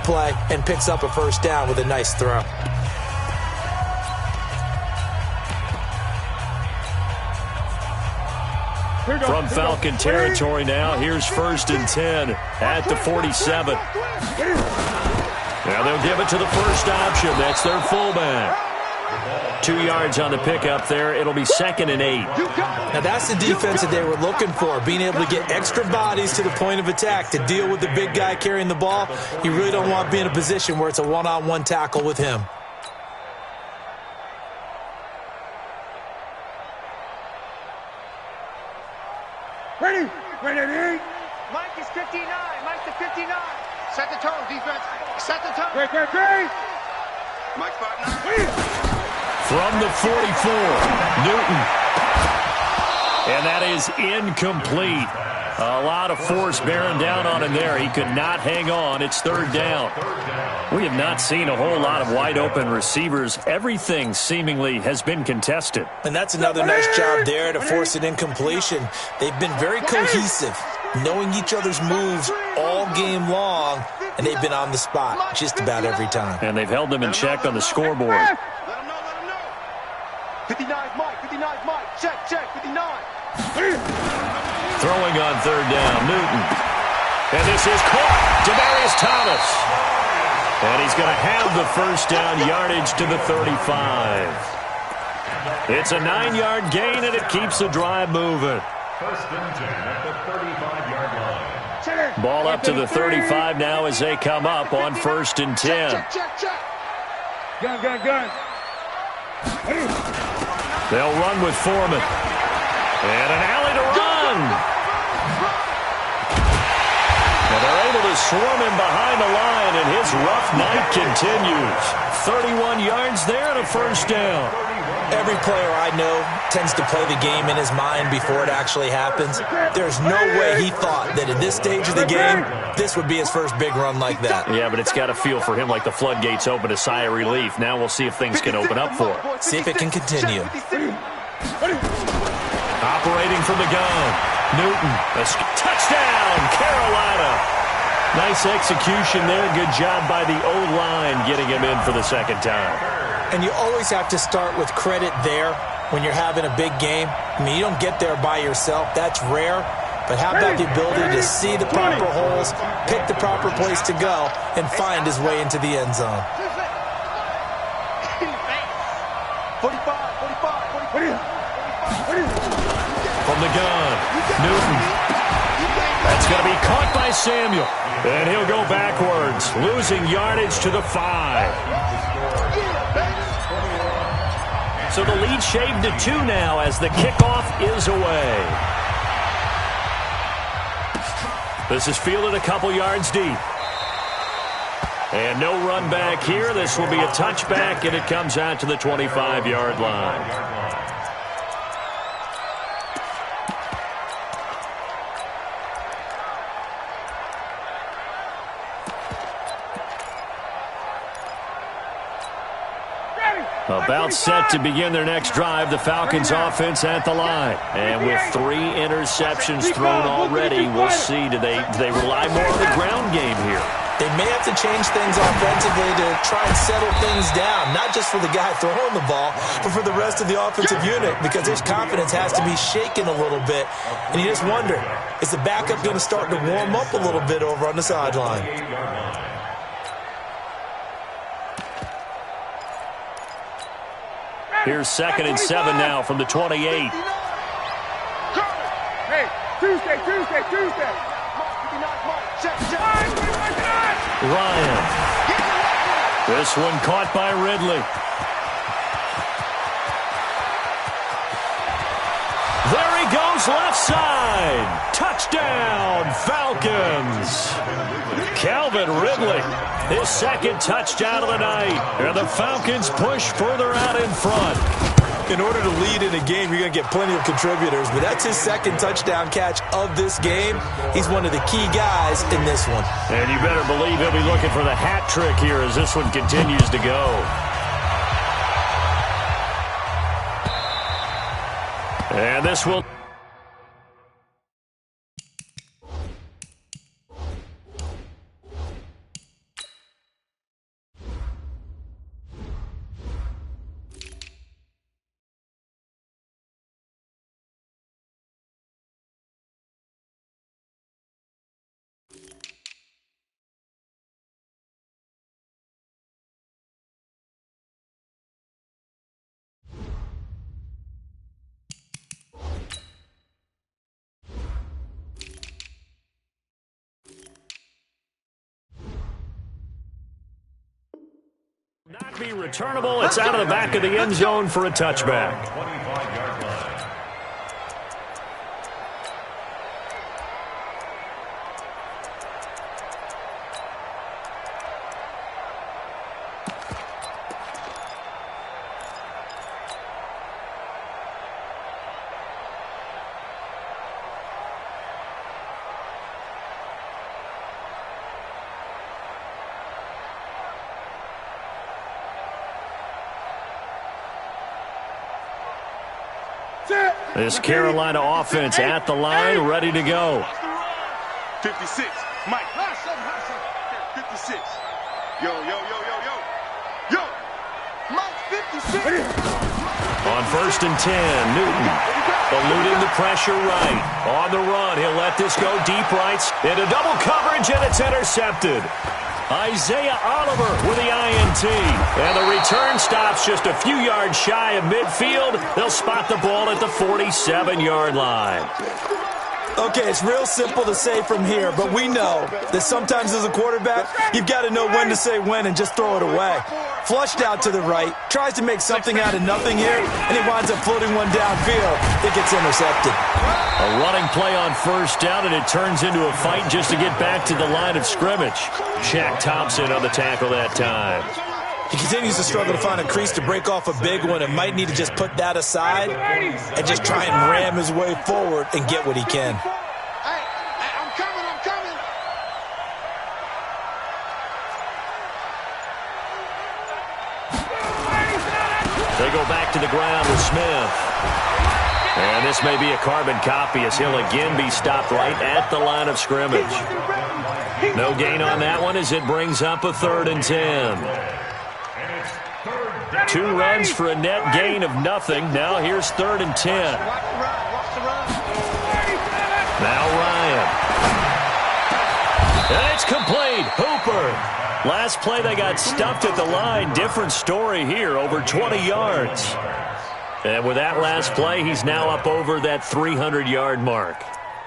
that play and picks up a first down with a nice throw. From Falcon territory now, here's 1st and 10 at the 47. Now they'll give it to the first option. That's their fullback. 2 yards on the pickup there. It'll be 2nd and 8. Now that's the defense that they were looking for, being able to get extra bodies to the point of attack to deal with the big guy carrying the ball. You really don't want to be in a position where it's a one-on-one tackle with him. Ready? Mike is 59. Mike's the 59. Set the tone, defense. Set the tone. Great. Mike's 59. From the 44, Newton. And that is incomplete. A lot of force bearing down on him there. He could not hang on. It's 3rd down. We have not seen a whole lot of wide-open receivers. Everything seemingly has been contested. And that's another nice job there to force an incompletion. They've been very cohesive, knowing each other's moves all game long, and they've been on the spot just about every time. And they've held them in check on the scoreboard. Let him know. 59 Mike, 59 Mike. Check, 59. Throwing on 3rd down, Newton. And this is caught. Demaryius Thomas. And he's going to have the first down, yardage to the 35. It's a 9-yard gain, and it keeps the drive moving. 1st and 10 at the 35-yard line. Ball up to the 35 now as they come up on 1st and 10. Check. Gun. They'll run with Foreman. And an alley to run. And they're able to swarm him behind the line, and his rough night continues. 31 yards there and a first down. Every player I know tends to play the game in his mind before it actually happens. There's no way he thought that at this stage of the game, this would be his first big run like that. Yeah, but it's got to feel for him like the floodgates open, a sigh of relief. Now we'll see if things can open up for him. See if it can continue. Operating from the gun, Newton. Touchdown, Carolina. Nice execution there. Good job by the O-line getting him in for the 2nd time. And you always have to start with credit there when you're having a big game. I mean, you don't get there by yourself. That's rare. But how about the ability to see the proper holes, pick the proper place to go, and find his way into the end zone? 45. From the gun, Newton. That's going to be caught by Samuel. And he'll go backwards, losing yardage to the 5. So the lead shaved to 2 now as the kickoff is away. This is fielded a couple yards deep. And no run back here. This will be a touchback, and it comes out to the 25-yard line. About set to begin their next drive, the Falcons offense at the line. And with 3 interceptions thrown already, we'll see, do they rely more on the ground game here? They may have to change things offensively to try and settle things down, not just for the guy throwing the ball, but for the rest of the offensive unit, because his confidence has to be shaken a little bit. And you just wonder, is the backup going to start to warm up a little bit over on the sideline? Here's 2nd and 7 now from the 28. Hey, Tuesday. Ryan. This one caught by Ridley. There he goes, left side. Touchdown, Falcons. Calvin Ridley, his 2nd touchdown of the night. And the Falcons push further out in front. In order to lead in a game, you're going to get plenty of contributors, but that's his 2nd touchdown catch of this game. He's one of the key guys in this one. And you better believe he'll be looking for the hat trick here as this one continues to go. And this will... be returnable. It's out of the back of the end zone for a touchback. 25-yard line. This Carolina offense at the line, ready to go. 56. Mike. 56. Yo. Mike, 56. On 1st and 10, Newton eluding the pressure right. On the run, he'll let this go deep right into double coverage, and it's intercepted. Isaiah Oliver with the INT. And the return stops just a few yards shy of midfield. They'll spot the ball at the 47-yard line. Okay, it's real simple to say from here, but we know that sometimes as a quarterback, you've got to know when to say when and just throw it away. Flushed out to the right, tries to make something out of nothing here, and he winds up floating one downfield. It gets intercepted. A running play on 1st down, and it turns into a fight just to get back to the line of scrimmage. Shaq Thompson on the tackle that time. He continues to struggle to find a crease to break off a big one and might need to just put that aside and just try and ram his way forward and get what he can. Hey, I'm coming. They go back to the ground with Smith. And this may be a carbon copy as he'll again be stopped right at the line of scrimmage. No gain on that one as it brings up a 3rd and 10. 2 runs for a net gain of nothing. Now here's 3rd and 10. Now Ryan. And it's complete. Hooper. Last play they got stuffed at the line. Different story here. Over 20 yards. And with that last play, he's now up over that 300-yard mark.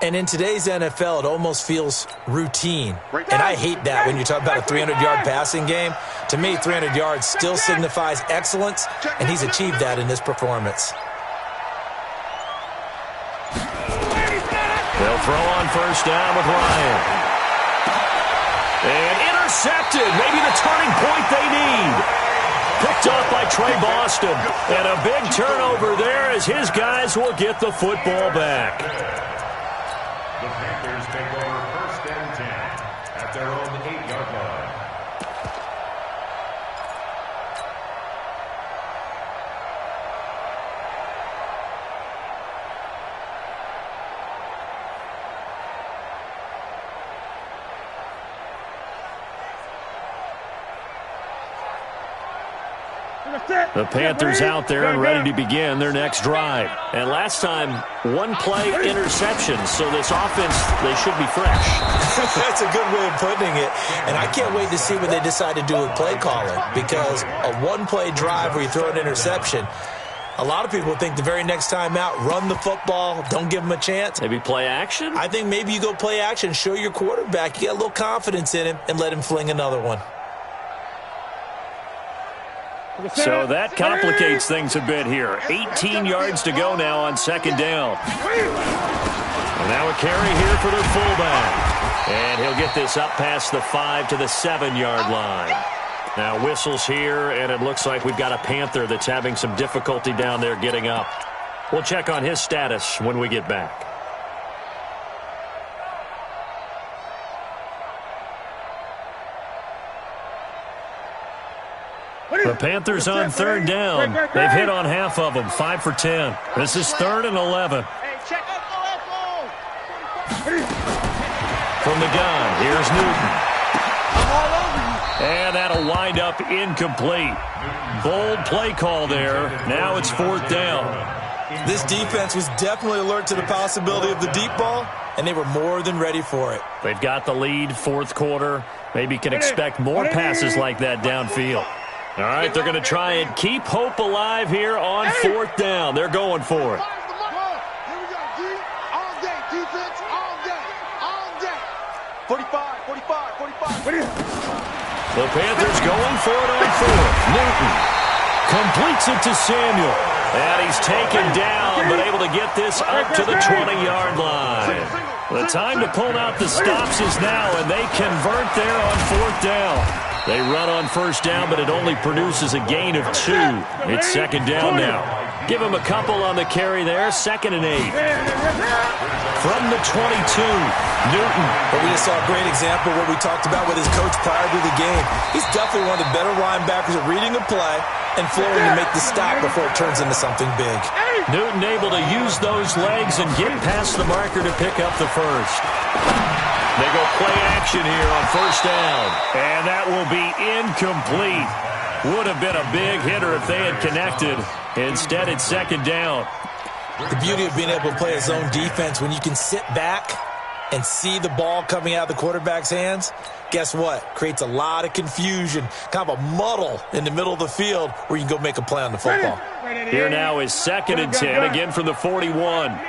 And in today's NFL, it almost feels routine. And I hate that when you talk about a 300-yard passing game. To me, 300 yards still signifies excellence, and he's achieved that in this performance. They'll throw on 1st down with Ryan. And intercepted. Maybe the turning point they need. Picked off by Trey Boston. And a big turnover there as his guys will get the football back. The Panthers take over 1st and 10 at their own 8-yard line. The Panthers out there and ready to begin their next drive. And last time, 1 play interception, so this offense, they should be fresh. That's a good way of putting it. And I can't wait to see what they decide to do with play calling, because a 1-play drive where you throw an interception, a lot of people think the very next time out, run the football, don't give them a chance. Maybe play action? I think maybe you go play action, show your quarterback, you got a little confidence in him, and let him fling another one. So that complicates things a bit here. 18 yards to go now on 2nd down. And now a carry here for their fullback. And he'll get this up past the 5 to the 7-yard line. Now whistles here, and it looks like we've got a Panther that's having some difficulty down there getting up. We'll check on his status when we get back. The Panthers on 3rd down. They've hit on half of them, 5 for 10. This is 3rd and 11. From the gun, here's Newton. And that'll wind up incomplete. Bold play call there. Now it's 4th down. This defense was definitely alert to the possibility of the deep ball, and they were more than ready for it. They've got the lead, 4th quarter. Maybe can expect more passes like that downfield. All right, they're going to try and keep hope alive here on 4th down. They're going for it. Here we go, D. All day, defense, all day. 45. The Panthers going for it on fourth. Newton completes it to Samuel. And he's taken down, but able to get this up to the 20-yard line. The time to pull out the stops is now, and they convert there on fourth down. They run on first down, but it only produces a gain of 2. It's second down now. Give him a couple on the carry there. 2nd and 8. From the 22, Newton. But we just saw a great example of what we talked about with his coach prior to the game. He's definitely one of the better linebackers at reading a play and flowing to make the stop before it turns into something big. Newton able to use those legs and get past the marker to pick up the first. They go play action here on first down. And that will be incomplete. Would have been a big hitter if they had connected. Instead, it's second down. The beauty of being able to play a zone defense, when you can sit back and see the ball coming out of the quarterback's hands, guess what? Creates a lot of confusion, kind of a muddle in the middle of the field where you can go make a play on the football. Here now is 2nd and 10, again from the 41.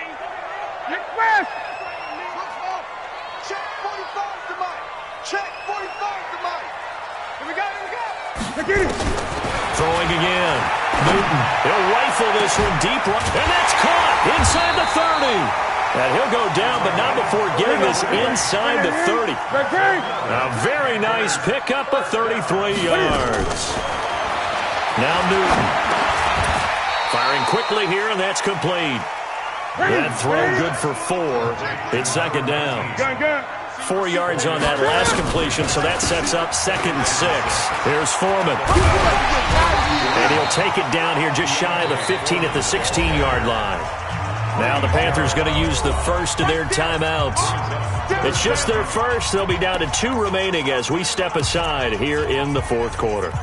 Throwing again. Newton, he'll rifle this one deep, and that's caught inside the 30. And he'll go down, but not before getting this inside the 30. A very nice pickup of 33 yards. Now Newton. Firing quickly here, and that's complete. That throw good for 4. It's second down. 4 yards on that last completion, so that sets up 2nd and 6. Here's Foreman. And he'll take it down here just shy of the 15 at the 16-yard line. Now the Panthers going to use the first of their timeouts. It's just their first. They'll be down to 2 remaining as we step aside here in the fourth quarter.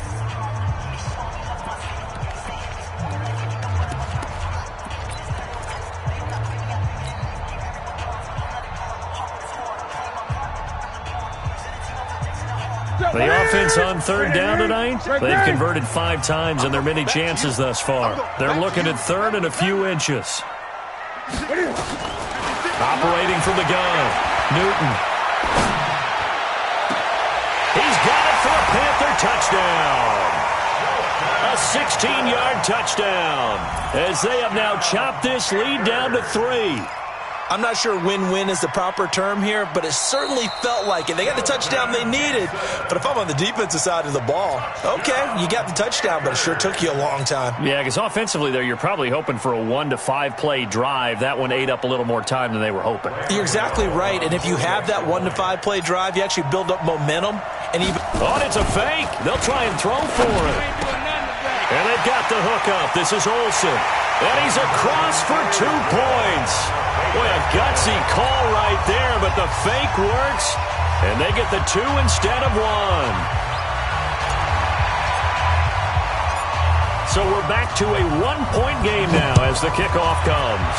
The offense on third down tonight, they've converted 5 times in their many chances thus far. They're looking at third and a few inches. Operating from the gun, Newton. He's got it for a Panther touchdown. A 16-yard touchdown as they have now chopped this lead down to 3. I'm not sure win-win is the proper term here, but it certainly felt like it. They got the touchdown they needed, but if I'm on the defensive side of the ball, okay, you got the touchdown, but it sure took you a long time. Yeah, because offensively there, you're probably hoping for a 1 to 5 play drive. That one ate up a little more time than they were hoping. You're exactly right, and if you have that 1 to 5 play drive, you actually build up momentum. And even it's a fake. They'll try and throw for it. And they've got the hook up. This is Olsen. And he's across for 2 points. Boy, a gutsy call right there, but the fake works, and they get the 2 instead of 1. So we're back to a 1-point game now as the kickoff comes.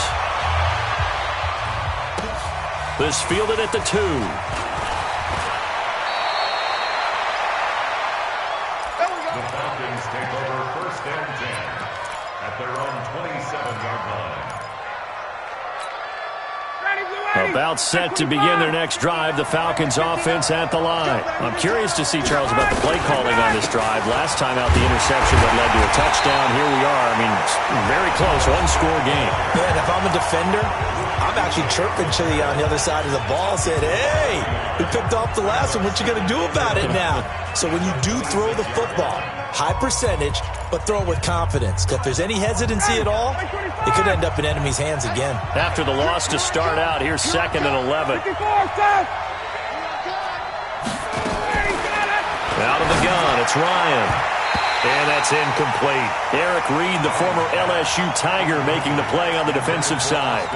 This fielded at the 2. The Falcons take over 1st and 10 at their own 27-yard line. About set to begin their next drive, the Falcons offense at the line. I'm curious to see, Charles, about the play calling on this drive. Last time out, the interception that led to a touchdown. Here we are. I mean, very close, 1-score game. Yeah, and if I'm a defender, I'm actually chirping to you on the other side of the ball, saying, hey, we picked off the last one. What you going to do about it now? So when you do throw the football, high percentage, but throw it with confidence. If there's any hesitancy at all, it could end up in enemy's hands again. After the loss to start out, here's 2nd and 11. Out of the gun, it's Ryan. And that's incomplete. Eric Reed, the former LSU Tiger, making the play on the defensive side.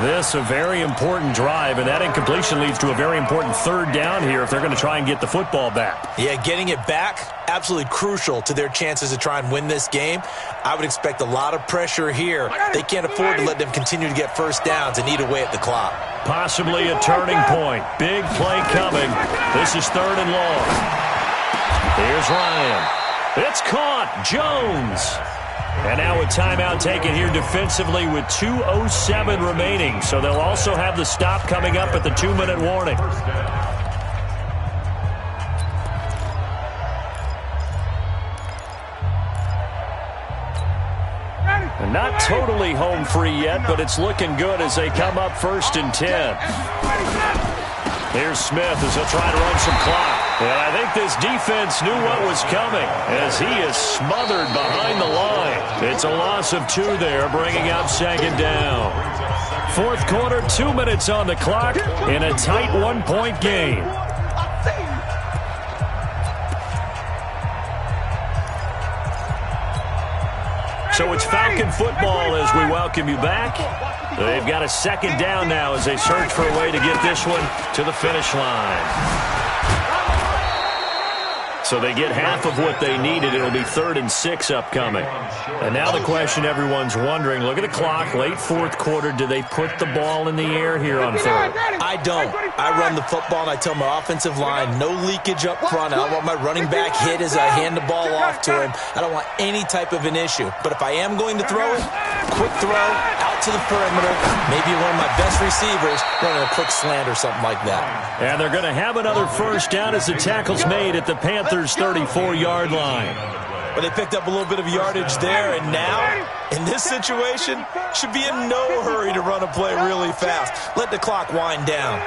This a very important drive, and that incompletion leads to a very important 3rd down here if they're going to try and get the football back. Yeah, getting it back, absolutely crucial to their chances to try and win this game. I would expect a lot of pressure here. They can't afford to let them continue to get first downs and eat away at the clock. Possibly a turning point. Big play coming. This is 3rd and long. Here's Ryan. It's caught. Jones. And now a timeout taken here defensively with 2:07 remaining. So they'll also have the stop coming up at the 2-minute warning. And not totally home free yet, but it's looking good as they come up 1st and 10. Here's Smith as he'll try to run some clock. And I think this defense knew what was coming as he is smothered behind the line. It's a loss of 2 there, bringing up 2nd down. 4th quarter, 2 minutes on the clock in a tight 1-point game. So it's Falcon football as we welcome you back. They've got a 2nd down now as they search for a way to get this one to the finish line. So they get half of what they needed. It'll be 3rd and 6 upcoming. And now the question everyone's wondering, look at the clock, late 4th quarter, do they put the ball in the air here on 3rd? I don't. I run the football and I tell my offensive line, no leakage up front. I don't want my running back hit as I hand the ball off to him. I don't want any type of an issue. But if I am going to throw it, quick throw, out to the perimeter, maybe one of my best receivers running a quick slant or something like that. And they're going to have another 1st down as the tackle's made at the Panthers' 34-yard line. But they picked up a little bit of yardage there, and now, in this situation, should be in no hurry to run a play really fast. Let the clock wind down.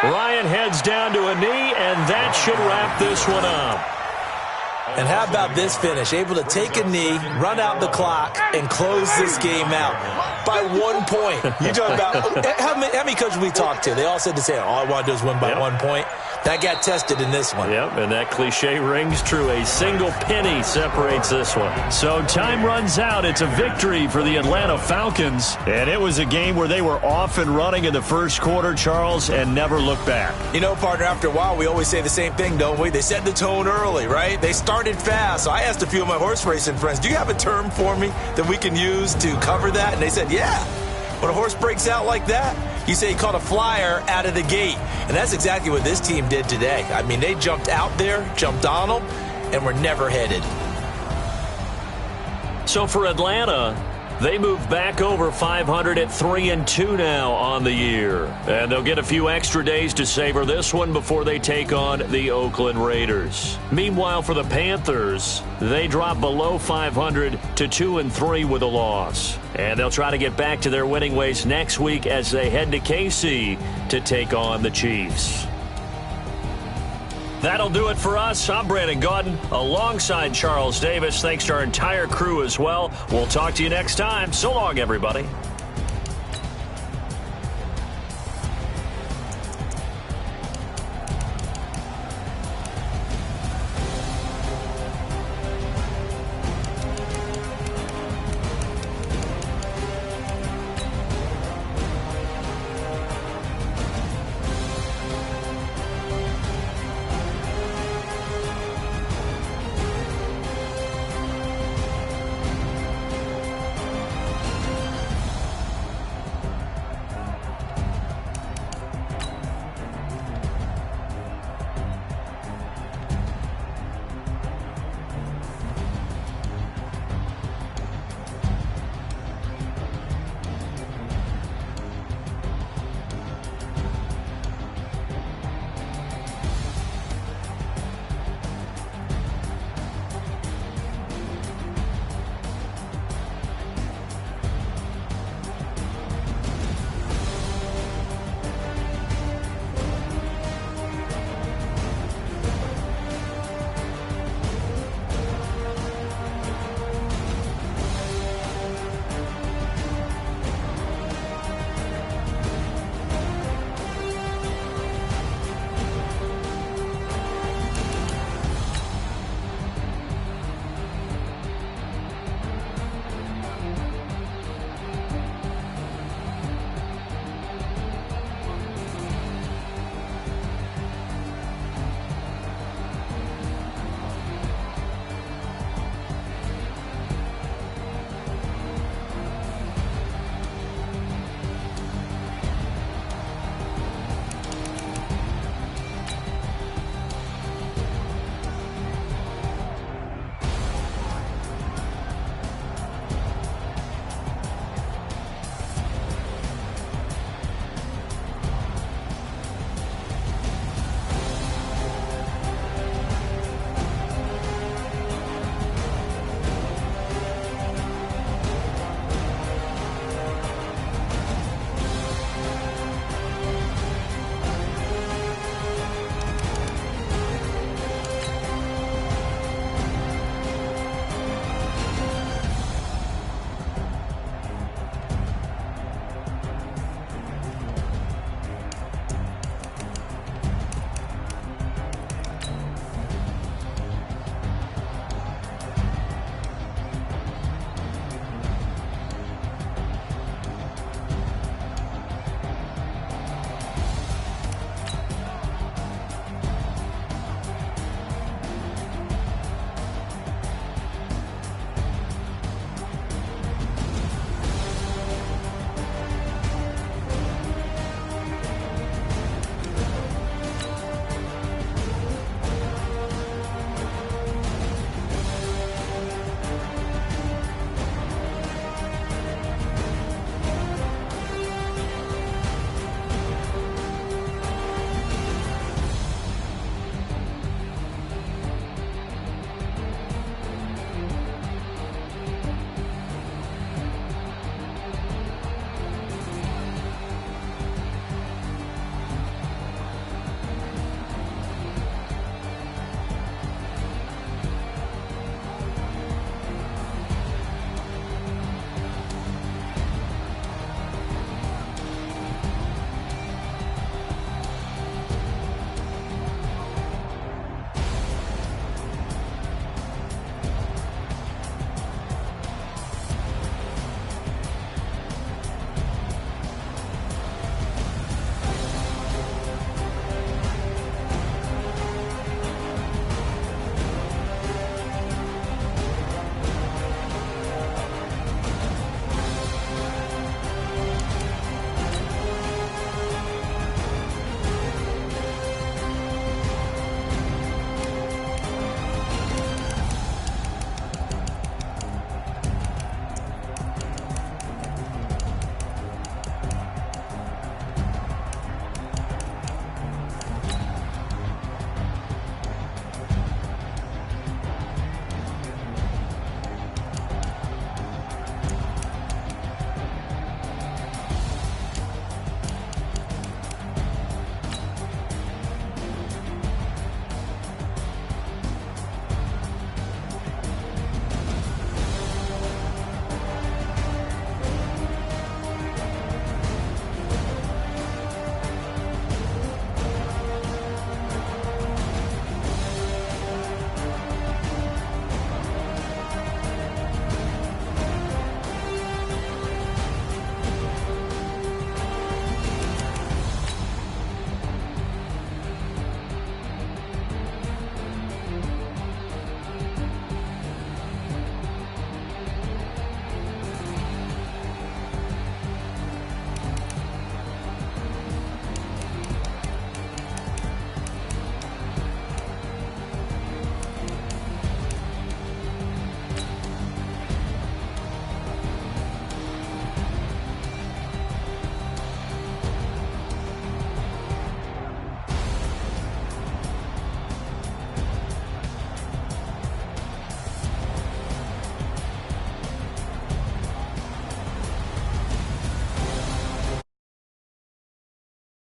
Ryan heads down to a knee, and that should wrap this one up. And how about this finish? Able to take a knee, run out the clock, and close this game out by 1 point. You talk about how many coaches we talked to? They all said the same. All I want to do is win by 1 point. That got tested in this one. Yep, and that cliche rings true. A single penny separates this one. So time runs out. It's a victory for the Atlanta Falcons. And it was a game where they were off and running in the 1st quarter, Charles, and never looked back. You know, partner, after a while, we always say the same thing, don't we? They set the tone early, right? They started fast. So I asked a few of my horse racing friends, do you have a term for me that we can use to cover that? And they said, yeah. When a horse breaks out like that, you say he caught a flyer out of the gate. And that's exactly what this team did today. I mean, they jumped out there, jumped on them, and were never headed. So for Atlanta, they move back over 500 at 3-2 now on the year. And they'll get a few extra days to savor this one before they take on the Oakland Raiders. Meanwhile, for the Panthers, they drop below 500 to 2-3 with a loss. And they'll try to get back to their winning ways next week as they head to KC to take on the Chiefs. That'll do it for us. I'm Brandon Gaudin alongside Charles Davis. Thanks to our entire crew as well. We'll talk to you next time. So long, everybody.